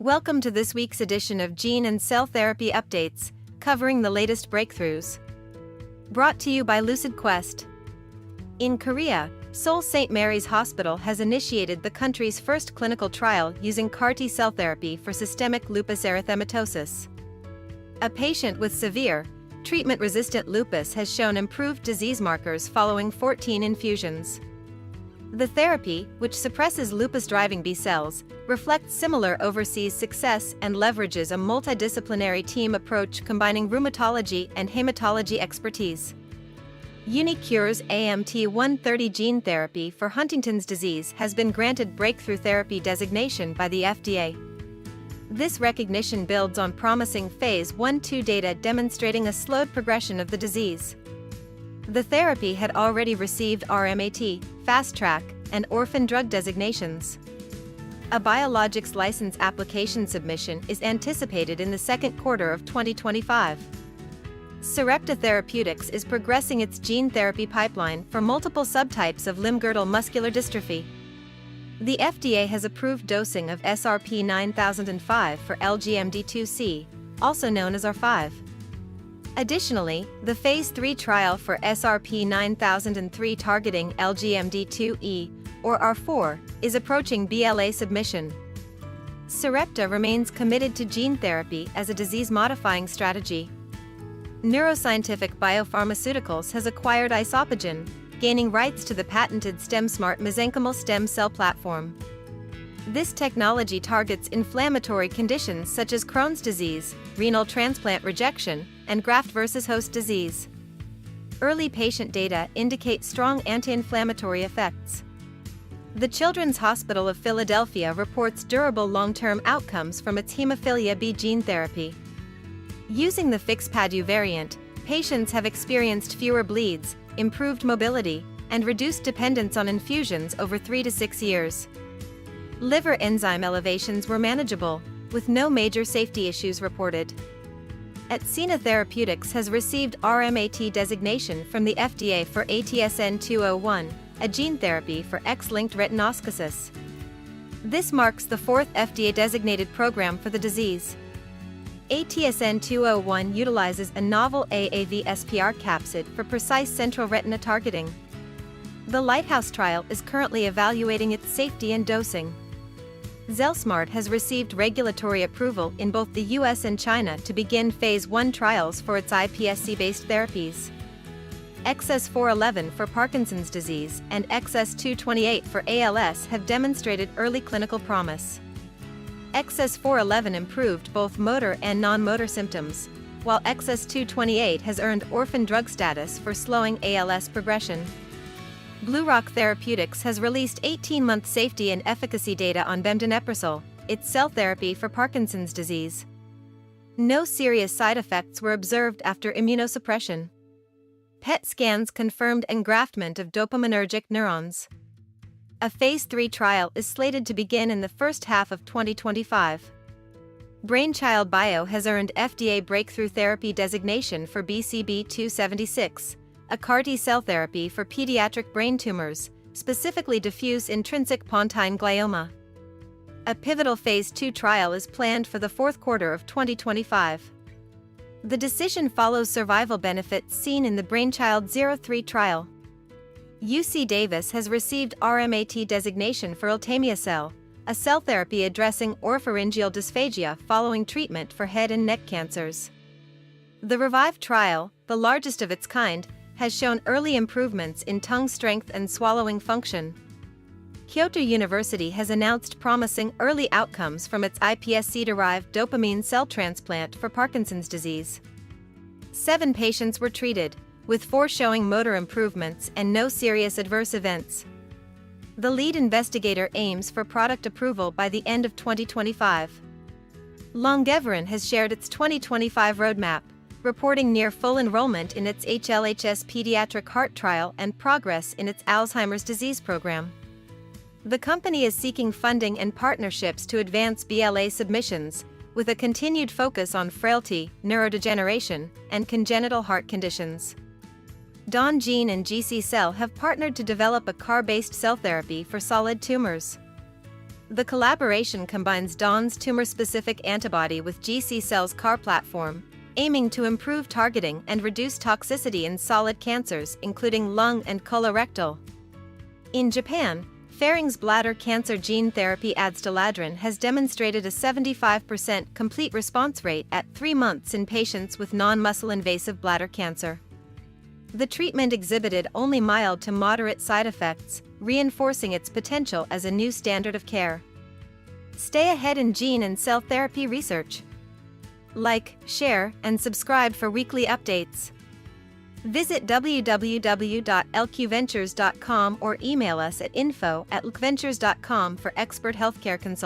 Welcome to this week's edition of Gene and Cell Therapy Updates, covering the latest breakthroughs. Brought to you by LucidQuest. In Korea, Seoul St. Mary's Hospital has initiated the country's first clinical trial using CAR-T cell therapy for systemic lupus erythematosus. A patient with severe, treatment-resistant lupus has shown improved disease markers following 14 infusions. The therapy, which suppresses lupus-driving B cells, reflects similar overseas success and leverages a multidisciplinary team approach combining rheumatology and hematology expertise. uniQure's AMT-130 gene therapy for Huntington's disease has been granted breakthrough therapy designation by the FDA. This recognition builds on promising Phase 1-2 data demonstrating a slowed progression of the disease. The therapy had already received RMAT, Fast Track, and Orphan Drug designations. A biologics license application submission is anticipated in the second quarter of 2025. Sarepta Therapeutics is progressing its gene therapy pipeline for multiple subtypes of limb-girdle muscular dystrophy. The FDA has approved dosing of SRP-9005 for LGMD2C, also known as R5. Additionally, the Phase 3 trial for SRP-9003 targeting LGMD2E, or R4, is approaching BLA submission. Sarepta remains committed to gene therapy as a disease-modifying strategy. Neuroscientific Biopharmaceuticals has acquired isopogen, gaining rights to the patented XellSmart mesenchymal stem cell platform. This technology targets inflammatory conditions such as Crohn's disease, renal transplant rejection, and graft-versus-host disease. Early patient data indicate strong anti-inflammatory effects. The Children's Hospital of Philadelphia reports durable long-term outcomes from its hemophilia B gene therapy. Using the FixPadu variant, patients have experienced fewer bleeds, improved mobility, and reduced dependence on infusions over 3 to 6 years. Liver enzyme elevations were manageable, with no major safety issues reported. Atsena Therapeutics has received RMAT designation from the FDA for ATSN-201, a gene therapy for X-linked retinoschisis. This marks the fourth FDA-designated program for the disease. ATSN-201 utilizes a novel AAV-SPR capsid for precise central retina targeting. The Lighthouse trial is currently evaluating its safety and dosing. XellSmart has received regulatory approval in both the US and China to begin Phase 1 trials for its iPSC-based therapies. XS411 for Parkinson's disease and XS228 for ALS have demonstrated early clinical promise. XS411 improved both motor and non-motor symptoms, while XS228 has earned orphan drug status for slowing ALS progression. BlueRock Therapeutics has released 18-month safety and efficacy data on bemdaneprocel, its cell therapy for Parkinson's disease. No serious side effects were observed after immunosuppression. PET scans confirmed engraftment of dopaminergic neurons. A Phase 3 trial is slated to begin in the first half of 2025. Brainchild Bio has earned FDA Breakthrough Therapy designation for BCB276, a CAR-T cell therapy for pediatric brain tumors, specifically diffuse intrinsic pontine glioma. A pivotal Phase 2 trial is planned for the fourth quarter of 2025. The decision follows survival benefits seen in the Brainchild 03 trial. UC Davis has received RMAT designation for Iltamiocel, a cell therapy addressing oropharyngeal dysphagia following treatment for head and neck cancers. The REVIVE trial, the largest of its kind, has shown early improvements in tongue strength and swallowing function. Kyoto University has announced promising early outcomes from its iPSC-derived dopamine cell transplant for Parkinson's disease. 7 patients were treated, with 4 showing motor improvements and no serious adverse events. The lead investigator aims for product approval by the end of 2025. Longeveron has shared its 2025 roadmap, reporting near full enrollment in its HLHS pediatric heart trial and progress in its Alzheimer's disease program. The company is seeking funding and partnerships to advance BLA submissions, with a continued focus on frailty, neurodegeneration, and congenital heart conditions. Dawn Gene and GC Cell have partnered to develop a CAR-based cell therapy for solid tumors. The collaboration combines Dawn's tumor-specific antibody with XellSmart's CAR platform, aiming to improve targeting and reduce toxicity in solid cancers, including lung and colorectal. In Japan, Ferring's bladder cancer gene therapy Adstiladrin has demonstrated a 75% complete response rate at 3 months in patients with non-muscle invasive bladder cancer. The treatment exhibited only mild to moderate side effects, reinforcing its potential as a new standard of care. Stay ahead in gene and cell therapy research. Like, share, and subscribe for weekly updates. Visit www.lqventures.com or email us at info@lqventures.com for expert healthcare consultation.